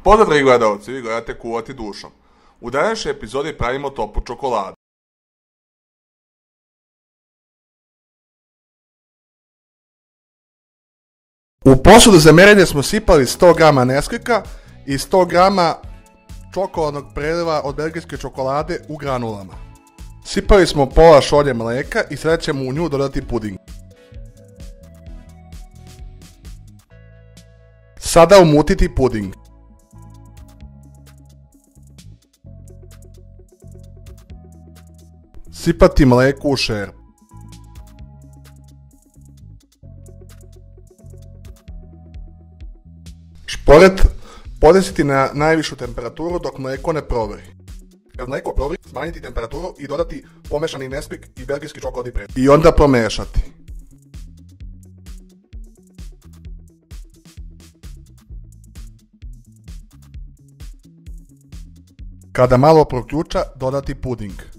Pozdrav dragi gledalci, vi gledate Kuvati dušom. U današnjoj epizodi pravimo toplu čokoladu. U posudu za merenje smo sipali 100 g Neskvika i 100 g čokoladnog preliva od belgijske čokolade u granulama. Sipali smo pola šolje mleka i sada ćemo u nju dodati puding. Sada umutiti puding. Sipati mleko u šerpu. Šporet podesiti na najvišu temperaturu dok mleko ne provri. Kad mleko provri, smanjiti temperaturu i dodati pomešani Neskvik i belgijski čokoladni preliv. I onda promešati. Kada malo proključa, dodati puding.